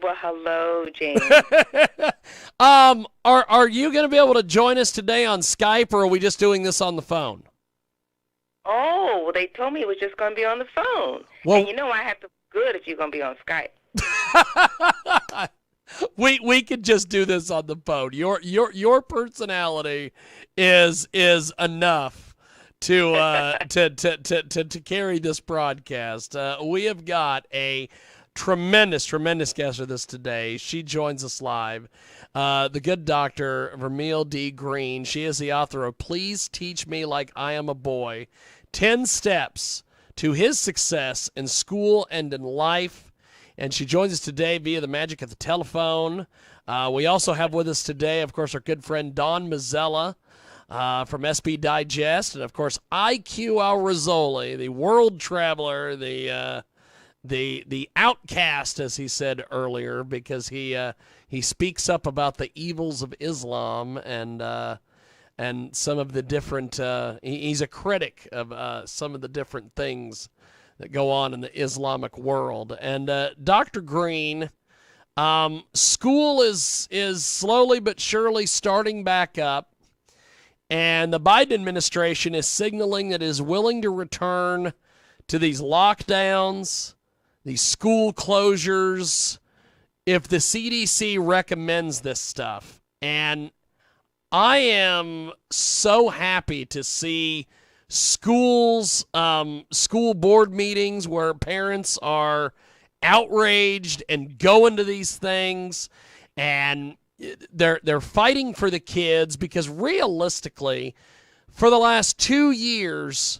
Well, hello, James. Are you going to be able to join us today on Skype, or are we just doing this on the phone? Oh, well, they told me it was just going to be on the phone. Well, and I have to be good if you're going to be on Skype. we could just do this on the phone. Your personality is enough to carry this broadcast. We have got a tremendous guest with us today. She joins us live. The good Dr. Vermelle D. Greene. She is the author of Please Teach Me Like I Am a Boy, 10 Steps to His Success in School and in Life. And she joins us today via the magic of the telephone. We also have with us today, of course, our good friend Don Mazzella from SP Digest. And, of course, IQ Al Rizzoli, the world traveler, the outcast, as he said earlier, because he speaks up about the evils of Islam and some of the different. He's a critic of some of the different things that go on in the Islamic world. And Dr. Greene, school is slowly but surely starting back up, and the Biden administration is signaling that it is willing to return to these lockdowns, these school closures, if the CDC recommends this stuff. And I am so happy to see schools, school board meetings where parents are outraged and going to these things, and they're fighting for the kids, because realistically, for the last 2 years,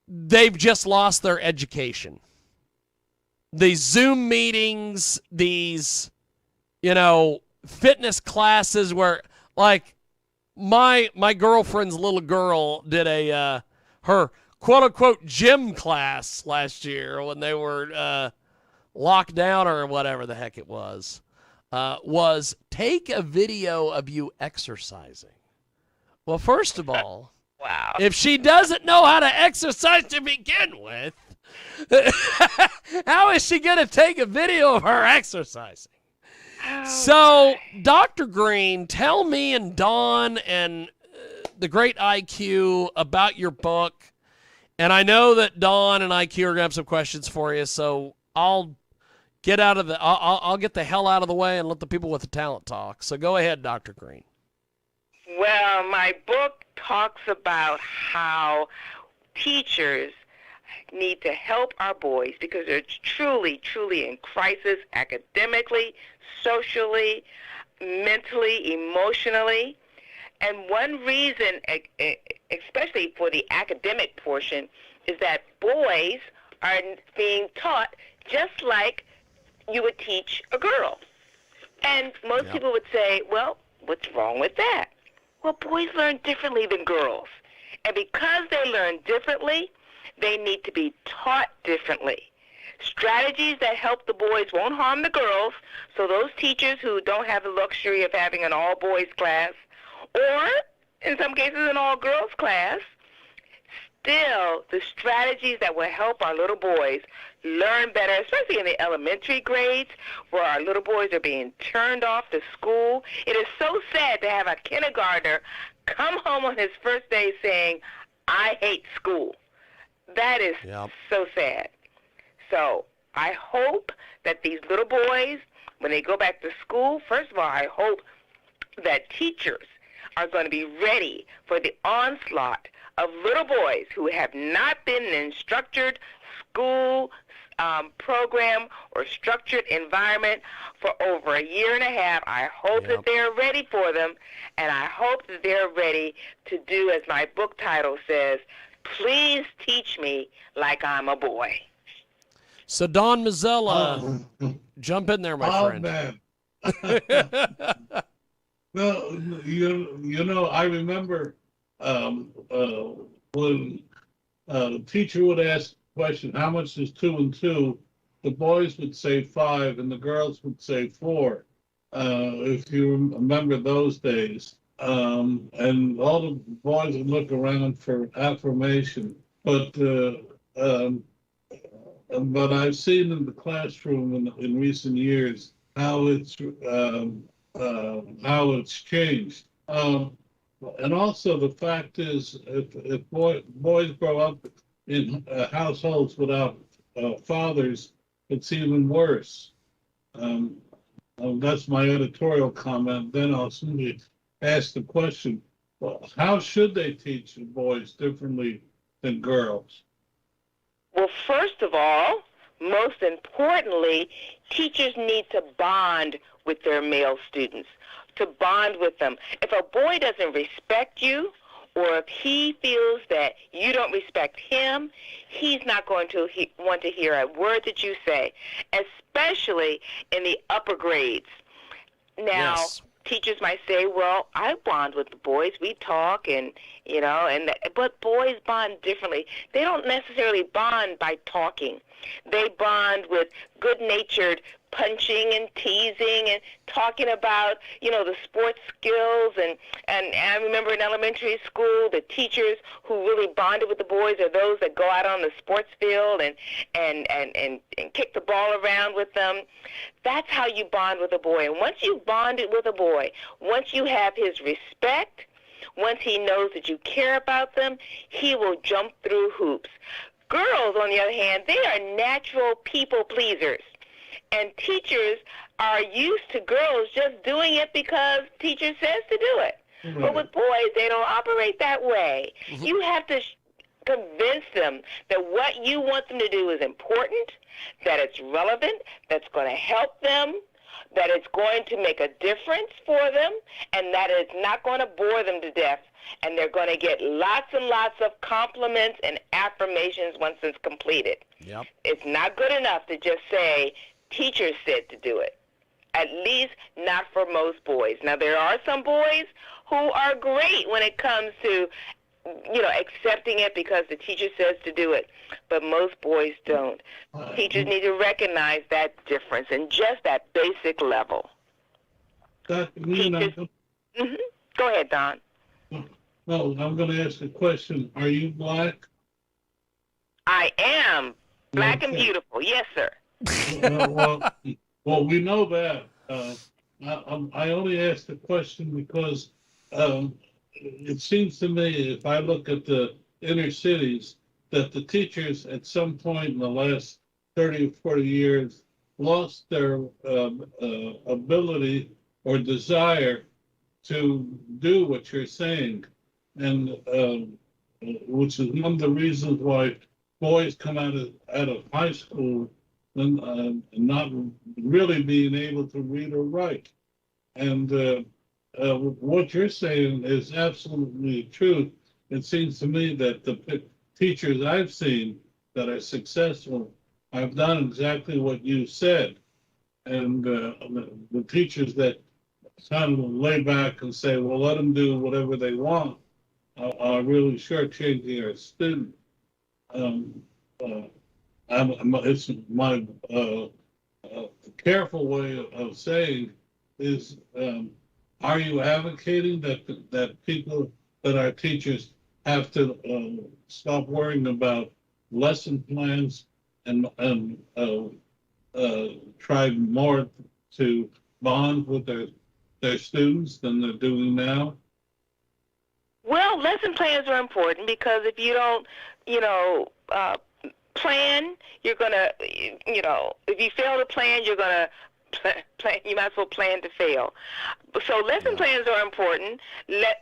they've just lost their education. These Zoom meetings, these, fitness classes where, like, my girlfriend's little girl did her quote-unquote gym class last year when they were locked down, or whatever the heck it was take a video of you exercising. Well, first of all, wow. If she doesn't know how to exercise to begin with, how is she going to take a video of her exercising? So, Dr. Greene, tell me and Dawn and the great IQ about your book. And I know that Dawn and IQ are going to have some questions for you, so I'll get I'll get the hell out of the way and let the people with the talent talk. So go ahead, Dr. Greene. Well, my book talks about how teachers need to help our boys, because they're truly in crisis academically, socially, mentally, emotionally. And one reason, especially for the academic portion, is that boys are being taught just like you would teach a girl. And most people would say, well, what's wrong with that? Well, boys learn differently than girls. And because they learn differently, they need to be taught differently. Strategies that help the boys won't harm the girls, so those teachers who don't have the luxury of having an all-boys class, or in some cases an all-girls class, still the strategies that will help our little boys learn better, especially in the elementary grades where our little boys are being turned off to school. It is so sad to have a kindergartner come home on his first day saying, I hate school. That is so sad. So I hope that these little boys, when they go back to school, first of all, I hope that teachers are going to be ready for the onslaught of little boys who have not been in structured school program or structured environment for over a year and a half. I hope that they're ready for them, and I hope that they're ready to do, as my book title says, Please Teach Me Like I'm a Boy. So, Don Mazzella, jump in there, my friend. Man. Well, I remember when the teacher would ask the question, how much is 2 and 2? The boys would say 5 and the girls would say 4, if you remember those days. And all the boys would look around for affirmation. But but I've seen in the classroom in recent years how it's changed. And also the fact is, if boys grow up in households without fathers, it's even worse. Um, that's my editorial comment. Then I'll simply ask the question, well, how should they teach the boys differently than girls? Well, first of all, most importantly, teachers need to bond with their male students, to bond with them. If a boy doesn't respect you, or if he feels that you don't respect him, he's not going to want to hear a word that you say, especially in the upper grades. Now, Yes. teachers might say, well, I bond with the boys. We talk but boys bond differently. They don't necessarily bond by talking. They bond with good-natured punching and teasing and talking about, the sports skills. And I remember in elementary school, the teachers who really bonded with the boys are those that go out on the sports field and kick the ball around with them. That's how you bond with a boy. And once you've bonded with a boy, once you have his respect, once he knows that you care about them, he will jump through hoops. Girls, on the other hand, they are natural people pleasers. And teachers are used to girls just doing it because teacher says to do it. Right. But with boys, they don't operate that way. Mm-hmm. You have to convince them that what you want them to do is important, that it's relevant, that's going to help them, that it's going to make a difference for them, and that it's not going to bore them to death. And they're going to get lots and lots of compliments and affirmations once it's completed. Yep. It's not good enough to just say, teacher said to do it. At least not for most boys. Now, there are some boys who are great when it comes to, accepting it because the teacher says to do it. But most boys don't. Teachers need to recognize that difference in just that basic level. Teachers, Go ahead, Don. No, I'm going to ask a question. Are you black? I am black and beautiful. Yes, sir. Well, we know that. I only asked the question because it seems to me, if I look at the inner cities, that the teachers at some point in the last 30 or 40 years lost their ability or desire to do what you're saying, and which is one of the reasons why boys come out of high school and not really being able to read or write. And what you're saying is absolutely true. It seems to me that the teachers I've seen that are successful have done exactly what you said. And the teachers that kind of lay back and say, well, let them do whatever they want, are really shortchanging our student. It's my careful way of saying is, are you advocating that people that are teachers have to stop worrying about lesson plans and try more to bond with their students than they're doing now? Well, lesson plans are important because if you don't, plan, you're going to, if you fail to plan, you're going to plan, you might as well plan to fail. So lesson plans are important.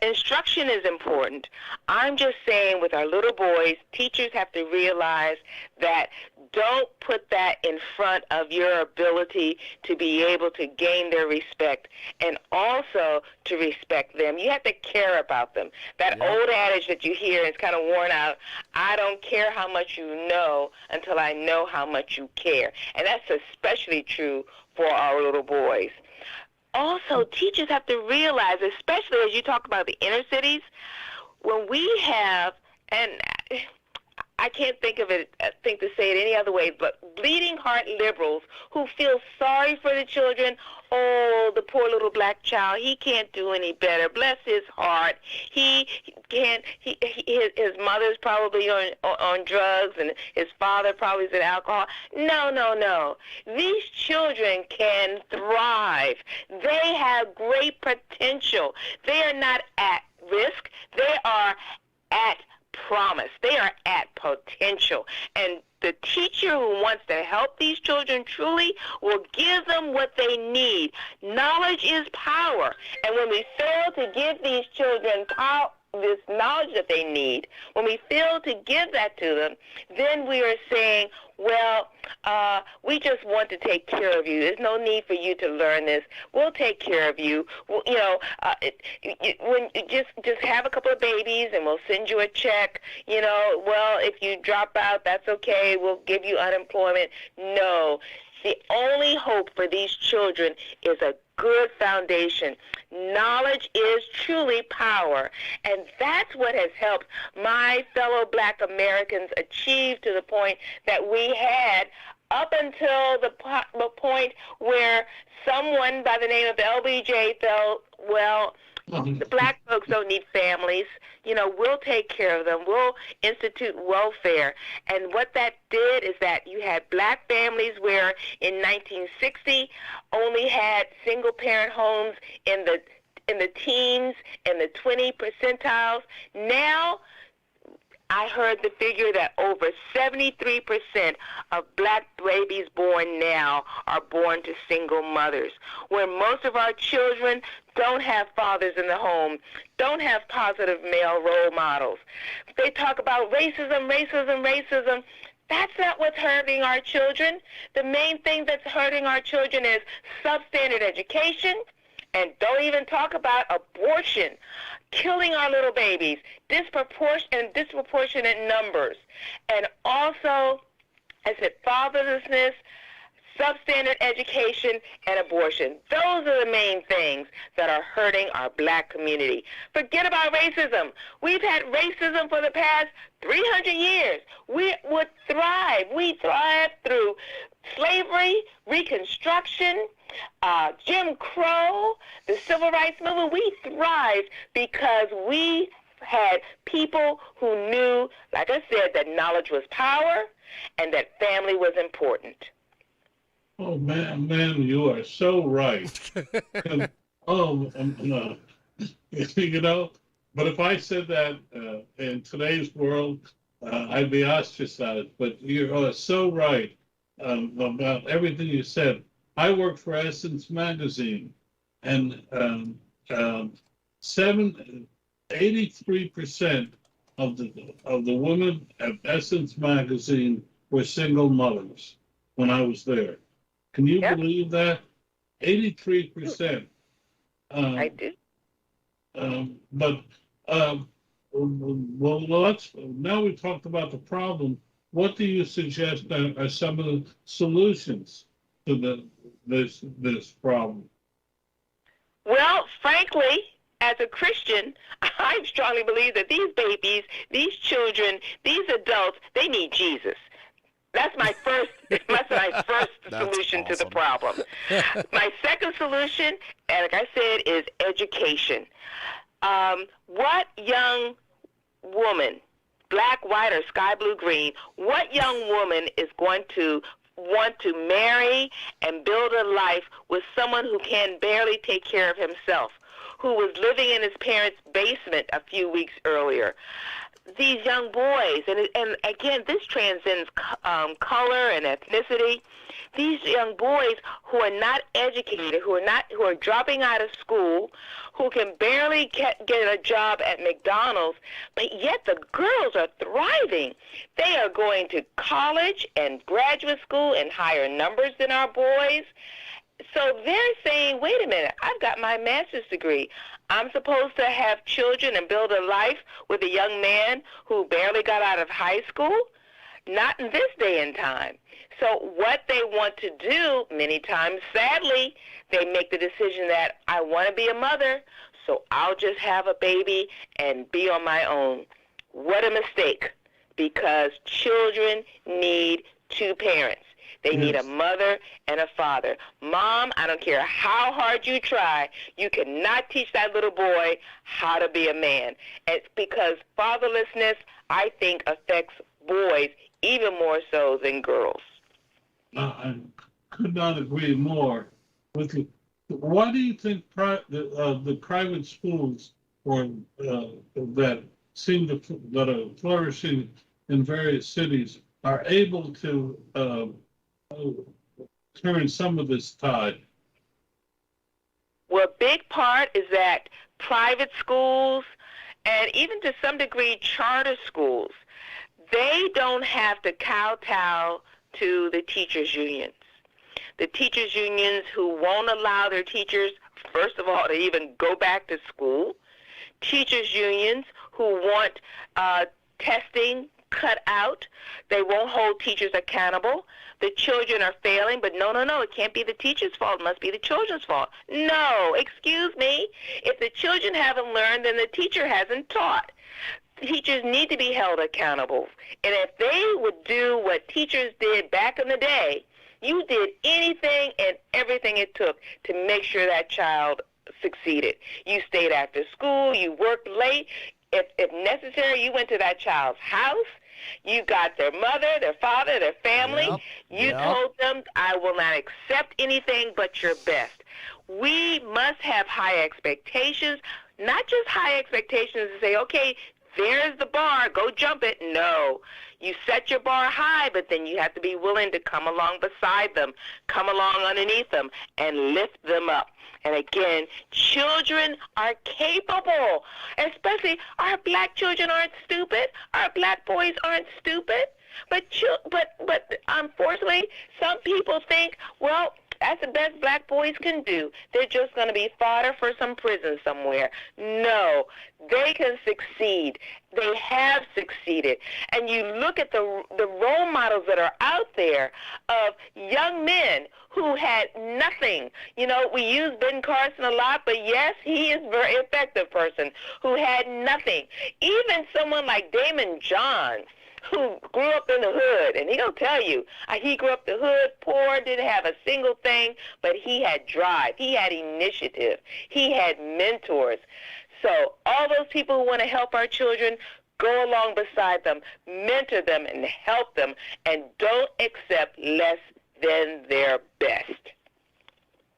Instruction is important. I'm just saying with our little boys, teachers have to realize that don't put that in front of your ability to be able to gain their respect and also to respect them. You have to care about them. That old adage that you hear is kind of worn out, I don't care how much you know until I know how much you care. And that's especially true for our little boys. Also, teachers have to realize, especially as you talk about the inner cities, when we have, and I can't think to say it any other way, but bleeding heart liberals who feel sorry for the children. Oh, the poor little black child, he can't do any better. Bless his heart. He can't, his mother's probably on drugs, and his father probably is an alcohol. No, no, no. These children can thrive. They have great potential. They are not at risk. They are at promise. They are at potential. And the teacher who wants to help these children truly will give them what they need. Knowledge is power. And when we fail to give these children power, this knowledge that they need, when we fail to give that to them, then we are saying, well, we just want to take care of you. There's no need for you to learn this. We'll take care of you. Well, just have a couple of babies and we'll send you a check. Well, if you drop out, that's okay. We'll give you unemployment. No. The only hope for these children is a good foundation. Knowledge is truly power, and that's what has helped my fellow black Americans achieve to the point that we had up until the point where someone by the name of LBJ felt, well, the black folks don't need families. We'll take care of them. We'll institute welfare. And what that did is that you had black families where in 1960 only had single-parent homes in the teens and the 20 percentiles. Now, I heard the figure that over 73% of black babies born now are born to single mothers, where most of our children don't have fathers in the home, don't have positive male role models. They talk about racism, racism, racism. That's not what's hurting our children. The main thing that's hurting our children is substandard education, and don't even talk about abortion, killing our little babies, disproportionate numbers. And also, I said, fatherlessness, substandard education, and abortion. Those are the main things that are hurting our black community. Forget about racism. We've had racism for the past 300 years. We would thrive. We thrived through slavery, Reconstruction, Jim Crow, the Civil Rights Movement. We thrived because we had people who knew, like I said, that knowledge was power and that family was important. Oh, man, you are so right. And, but if I said that in today's world, I'd be ostracized. But you are so right about everything you said. I work for Essence Magazine, and 83% of the women at Essence Magazine were single mothers when I was there. Can you believe that? 83%. I do. Now we talked about the problem. What do you suggest are some of the solutions to this problem? Well, frankly, as a Christian, I strongly believe that these babies, these children, these adults, they need Jesus. That's my first solution to the problem. My second solution, like I said, is education. What young woman, black, white, or sky blue, green, what young woman is going to want to marry and build a life with someone who can barely take care of himself, who was living in his parents' basement a few weeks earlier? These young boys, and again, this transcends color and ethnicity. These young boys who are not educated, who are dropping out of school, who can barely get a job at McDonald's, but yet the girls are thriving. They are going to college and graduate school in higher numbers than our boys. So they're saying, wait a minute, I've got my master's degree. I'm supposed to have children and build a life with a young man who barely got out of high school? Not in this day and time. So what they want to do, many times, sadly, they make the decision that I want to be a mother, so I'll just have a baby and be on my own. What a mistake. because children need two parents. They need a mother and a father. Mom, I don't care how hard you try, you cannot teach that little boy how to be a man. It's because fatherlessness, I think, affects boys even more so than girls. I could not agree more with you. Why do you think the private schools that seem that are flourishing in various cities are able to turn some of this tide? Well, a big part is that private schools and even to some degree charter schools, they don't have to kowtow to the teachers' unions. The teachers' unions who won't allow their teachers, first of all, to even go back to school. Teachers' unions who want testing cut out. They won't hold teachers accountable. The children are failing, but no, it can't be the teacher's fault. It must be the children's fault. No, excuse me. If the children haven't learned, then the teacher hasn't taught. Teachers need to be held accountable. And if they would do what teachers did back in the day, you did anything and everything it took to make sure that child succeeded. You stayed after school, you worked late. If necessary, you went to that child's house. You got their mother, their father, their family. You told them, I will not accept anything but your best. We must have high expectations, not just high expectations to say, okay, there's the bar, go jump it. No. You set your bar high, but then you have to be willing to come along beside them, come along underneath them, and lift them up. And again, children are capable, especially our black children aren't stupid. Our black boys aren't stupid. But unfortunately, some people think, well, that's the best black boys can do. They're just going to be fodder for some prison somewhere. No, they can succeed. They have succeeded. And you look at the role models that are out there of young men who had nothing. You know, we use Ben Carson a lot, but yes, he is a very effective person who had nothing. Even someone like Damon Johns, who grew up in the hood, and he'll tell you, he grew up the hood, poor, didn't have a single thing, but he had drive, he had initiative, he had mentors. So all those people who want to help our children, go along beside them, mentor them, and help them, and don't accept less than their best.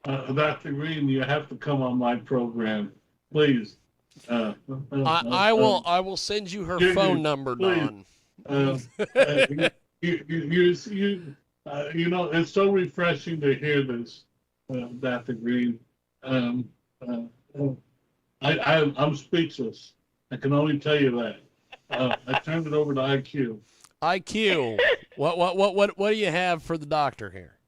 Dr. Greene, you have to come on my program, please. I will send you her phone number, Don. You know, it's so refreshing to hear this, Dr. Greene. I'm speechless. I can only tell you that. I turned it over to IQ. IQ, what do you have for the doctor here?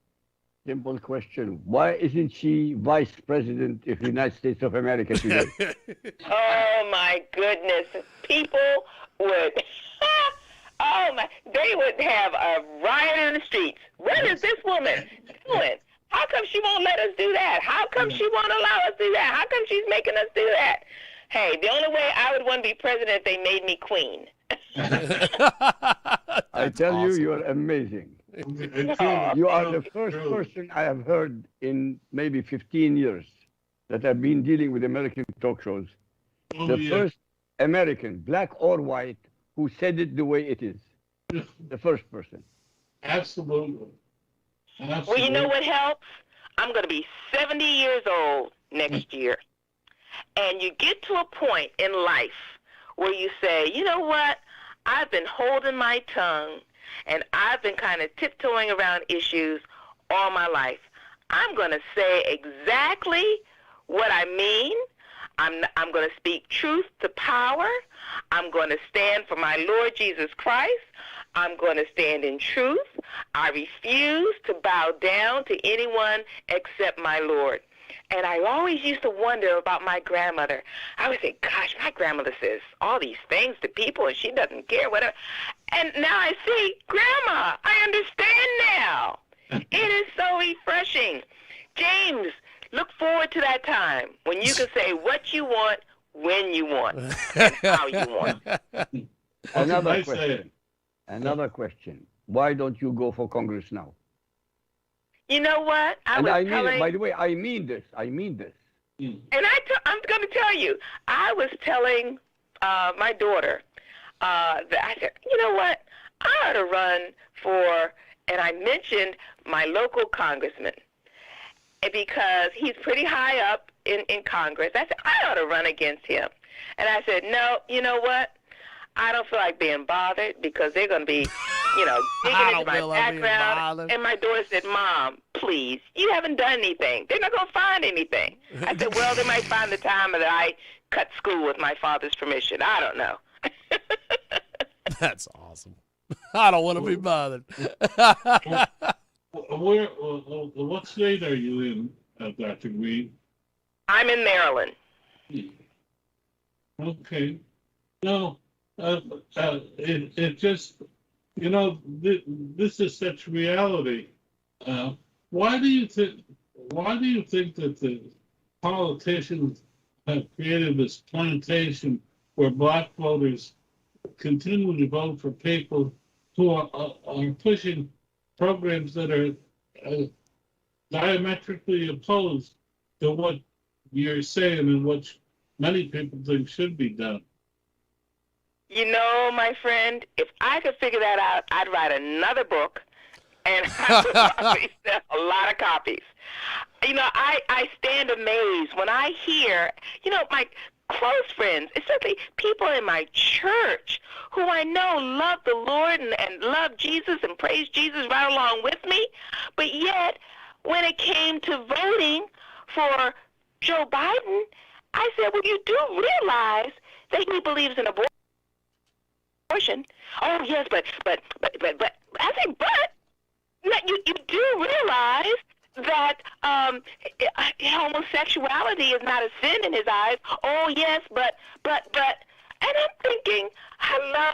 Simple question. Why isn't she vice president of the United States of America today? Oh, my goodness. People would... they would have a riot in the streets. What is this woman doing? How come she won't let us do that? How come she won't allow us to do that? How come she's making us do that? Hey, the only way I would want to be president if they made me queen. I tell you, you are amazing. You are the first person I have heard in maybe 15 years that I've been dealing with American talk shows. The first American, black or white, who said it the way it is. The first person. Absolutely. Well, you know what helps? I'm going to be 70 years old next year. And you get to a point in life where you say, you know what? I've been holding my tongue, and I've been kind of tiptoeing around issues all my life. I'm going to say exactly what I mean. I'm going to speak truth to power. I'm going to stand for my Lord Jesus Christ. I'm going to stand in truth. I refuse to bow down to anyone except my Lord. And I always used to wonder about my grandmother. I would say, gosh, my grandmother says all these things to people and she doesn't care, whatever. And now I see, Grandma, I understand now. It is so refreshing. James, look forward to that time when you can say what you want, when you want, and how you want. Another question. Another question. Why don't you go for Congress now? You know what? And I mean it, by the way, I mean this. I mean this. And I'm going to tell you, I was telling my daughter that I said, you know what? I ought to run for, and I mentioned my local congressman because he's pretty high up in Congress. I said, I ought to run against him. And I said, no, you know what? I don't feel like being bothered because they're going to be, digging into my background. And my daughter said, Mom, please, you haven't done anything. They're not going to find anything. I said, well, they might find the time that I cut school with my father's permission. I don't know. That's awesome. I don't want to be bothered. What state are you in, Dr. Greene? I'm in Maryland. Okay. No, it just, this is such reality. Why do you think that the politicians have created this plantation where black voters continue to vote for people who are pushing programs that are diametrically opposed to what you're saying and what many people think should be done? You know, my friend, if I could figure that out, I'd write another book, and I would probably sell a lot of copies. I stand amazed when I hear, my close friends, especially people in my church who I know love the Lord and love Jesus and praise Jesus right along with me, but yet when it came to voting for Joe Biden, I said, well, you do realize that he believes in abortion. Oh, yes, but I say, but you do realize that homosexuality is not a sin in his eyes. Oh, yes, but, and I'm thinking, hello,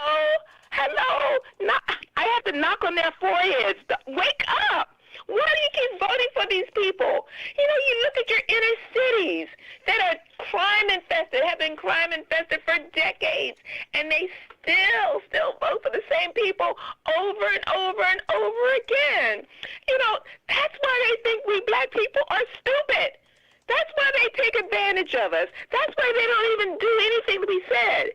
I have to knock on their foreheads. Wake up. Why do you keep voting for these people? You look at your inner cities that are crime infested, have been crime infested for decades, and they still vote for the same people over and over and over again. That's why they think we black people are stupid. That's why they take advantage of us. That's why they don't even do anything to be said.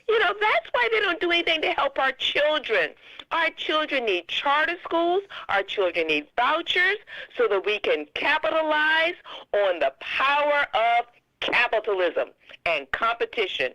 That's why they don't do anything to help our children. Our children need charter schools. Our children need vouchers so that we can capitalize on the power of capitalism and competition.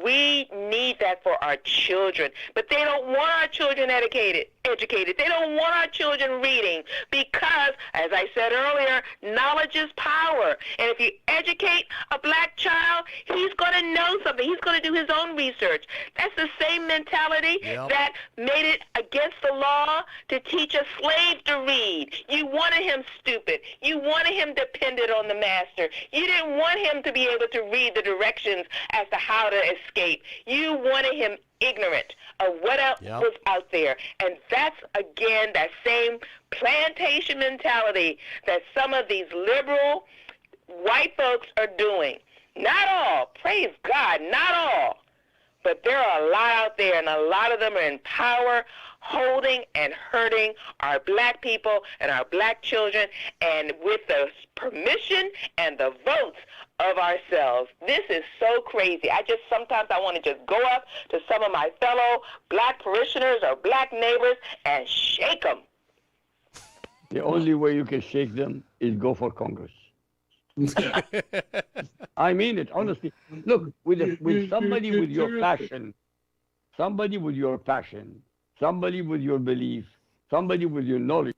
We need that for our children, but they don't want our children educated. They don't want our children reading because, as I said earlier, knowledge is power. And if you educate a black child, he's going to know something. He's going to do his own research. That's the same mentality that made it against the law to teach a slave to read. You wanted him stupid. You wanted him dependent on the master. You didn't want him to be able to read the directions as to how to escape. You wanted him ignorant of what else was out there. And that's, again, that same plantation mentality that some of these liberal white folks are doing. Not all, praise God, not all. But there are a lot out there, and a lot of them are in power, holding and hurting our black people and our black children, and with the permission and the votes of ourselves. This is so crazy. Sometimes I want to just go up to some of my fellow black parishioners or black neighbors and shake them. The only way you can shake them is go for Congress. I mean it, honestly. Look, with somebody with your passion, somebody with your belief, somebody with your knowledge,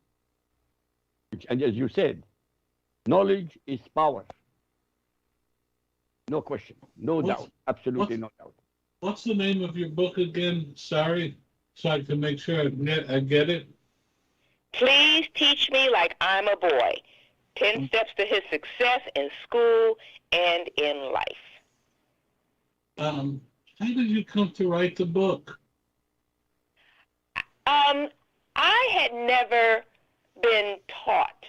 and as you said, knowledge is power. No question, no doubt, absolutely no doubt. What's the name of your book again? Sorry, so I can make sure I get it. Please teach me like I'm a boy. 10 steps to his success in school and in life. How did you come to write the book? I had never been taught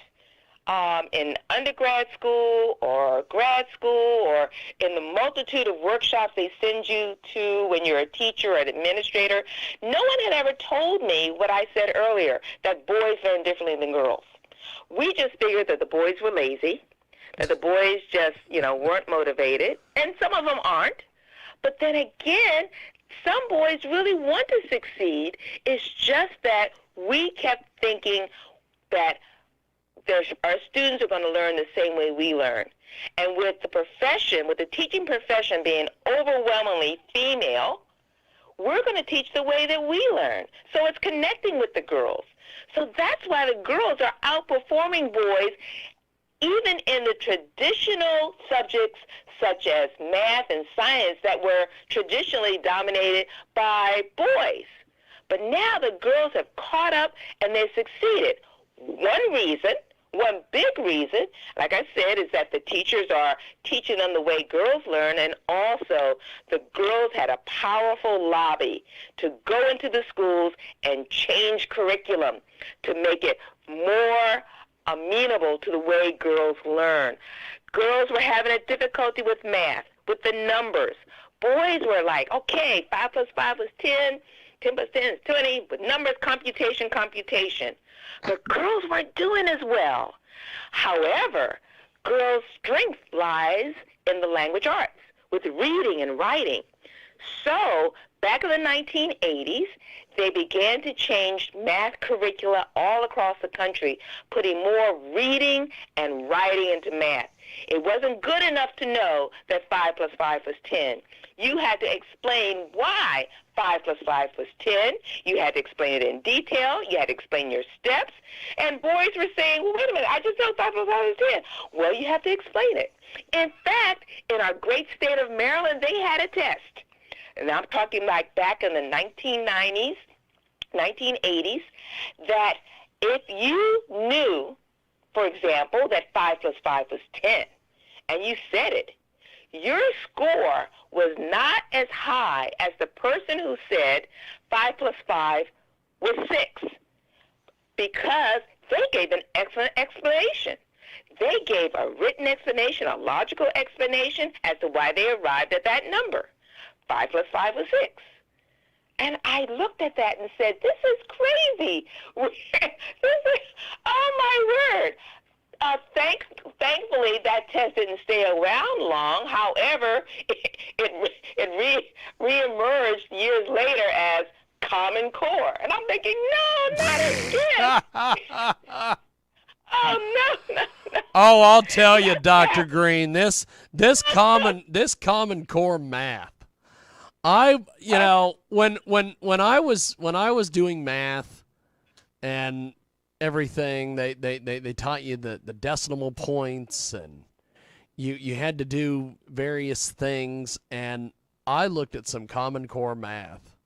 in undergrad school or grad school or in the multitude of workshops they send you to when you're a teacher or an administrator, no one had ever told me what I said earlier, that boys learn differently than girls. We just figured that the boys were lazy, that the boys just, weren't motivated, and some of them aren't. But then again, some boys really want to succeed. It's just that we kept thinking that our students are going to learn the same way we learn. And with the profession, with the teaching profession being overwhelmingly female, we're going to teach the way that we learn. So it's connecting with the girls. So that's why the girls are outperforming boys even in the traditional subjects such as math and science that were traditionally dominated by boys. But now the girls have caught up and they've succeeded. One big reason, like I said, is that the teachers are teaching them the way girls learn, and also the girls had a powerful lobby to go into the schools and change curriculum to make it more amenable to the way girls learn. Girls were having a difficulty with math, with the numbers. Boys were like, okay, 5 plus 5 is 10, 10 plus 10 is 20, with numbers, computation. But girls weren't doing as well. However, girls' strength lies in the language arts, with reading and writing. So, back in the 1980s, they began to change math curricula all across the country, putting more reading and writing into math. It wasn't good enough to know that 5 plus 5 was 10. You had to explain why 5 plus 5 was 10. You had to explain it in detail. You had to explain your steps. And boys were saying, well, wait a minute, I just know 5 plus 5 is 10. Well, you have to explain it. In fact, in our great state of Maryland, they had a test. And I'm talking like back in the 1990s, 1980s, that if you knew, for example, that 5 plus 5 was 10, and you said it, your score was not as high as the person who said 5 plus 5 was 6, because they gave an excellent explanation. They gave a written explanation, a logical explanation as to why they arrived at that number. 5 plus 5 was 6. And I looked at that and said, this is crazy. Oh, my word. Thankfully, that test didn't stay around long. However, it reemerged years later as Common Core. And I'm thinking, no, not again. Oh, no. Oh, I'll tell you, Dr. Greene, this Common Core math. When I was doing math and everything, they taught you the decimal points, and you had to do various things, and I looked at some Common Core math,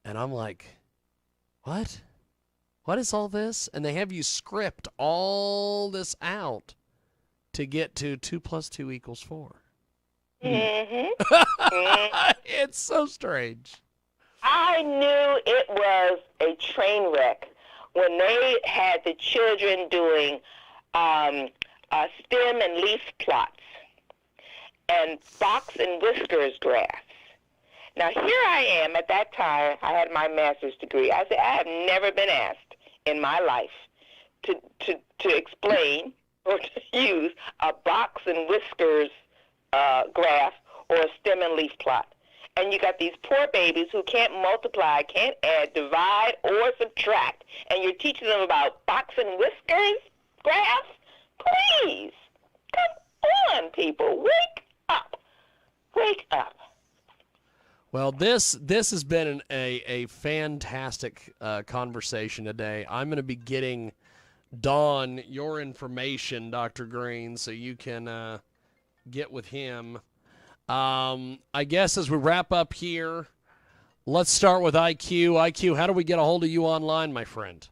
and I'm like, what? What is all this? And they have you script all this out to get to 2 plus 2 equals 4. Mm-hmm. It's so strange. I knew it was a train wreck when they had the children doing stem and leaf plots and box and whiskers graphs. Now, here I am at that time. I had my master's degree. I said, I have never been asked in my life to explain or to use a box and whiskers graph or a stem and leaf plot. And you got these poor babies who can't multiply, can't add, divide, or subtract, and you're teaching them about box and whiskers graphs? Please, come on, people, wake up. Wake up. Well, this has been a fantastic conversation today. I'm going to be getting Don your information, Dr. Greene, so you can get with him. I guess as we wrap up here, let's start with IQ. IQ, how do we get a hold of you online, my friend?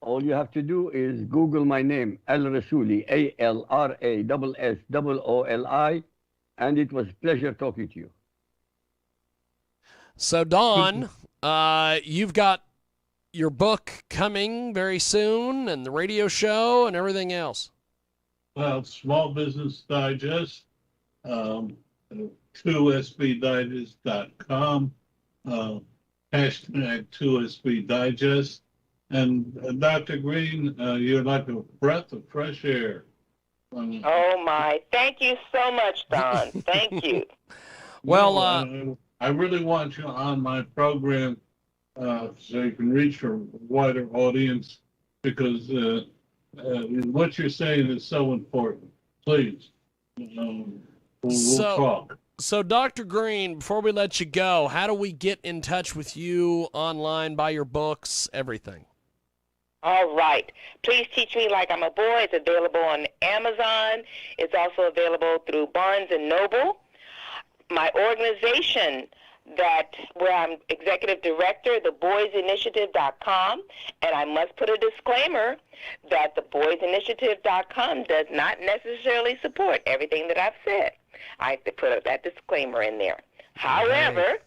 All you have to do is Google my name, Al-Rassooli, ALRASSOOLI, and it was a pleasure talking to you. So, Don, you've got your book coming very soon, and the radio show, and everything else? Well, Small Business Digest, 2sbdigest.com, hashtag 2sbdigest. And Dr. Greene, you're like a breath of fresh air. Oh, my. Thank you so much, Don. Thank you. Well, I really want you on my program so you can reach a wider audience, because what you're saying is so important. Please, we'll talk. So, Dr. Greene, before we let you go, how do we get in touch with you online, buy your books, everything? All right. Please Teach Me Like I'm a Boy. It's available on Amazon. It's also available through Barnes & Noble. My organization, where I'm executive director, theboysinitiative.com, and I must put a disclaimer that theboysinitiative.com does not necessarily support everything that I've said. I have to put that disclaimer in there. However,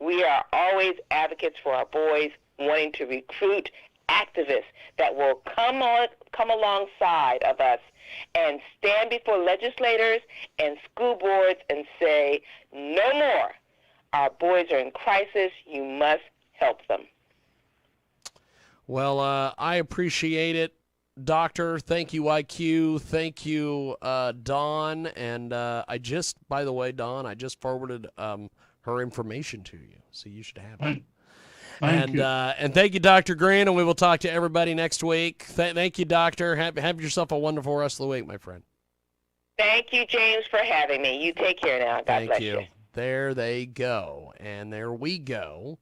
we are always advocates for our boys, wanting to recruit activists that will come alongside of us and stand before legislators and school boards and say, no more. Our boys are in crisis. You must help them. Well, I appreciate it, Doctor. Thank you, IQ. Thank you, Dawn. And by the way, Dawn, I just forwarded her information to you, so you should have it. Thank you. And thank you, Dr. Greene, and we will talk to everybody next week. Thank you, Doctor. Have yourself a wonderful rest of the week, my friend. Thank you, James, for having me. You take care now. God bless you. There they go. And there we go.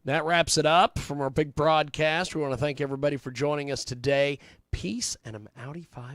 That wraps it up from our big broadcast. We want to thank everybody for joining us today. Peace, and I'm outie 5.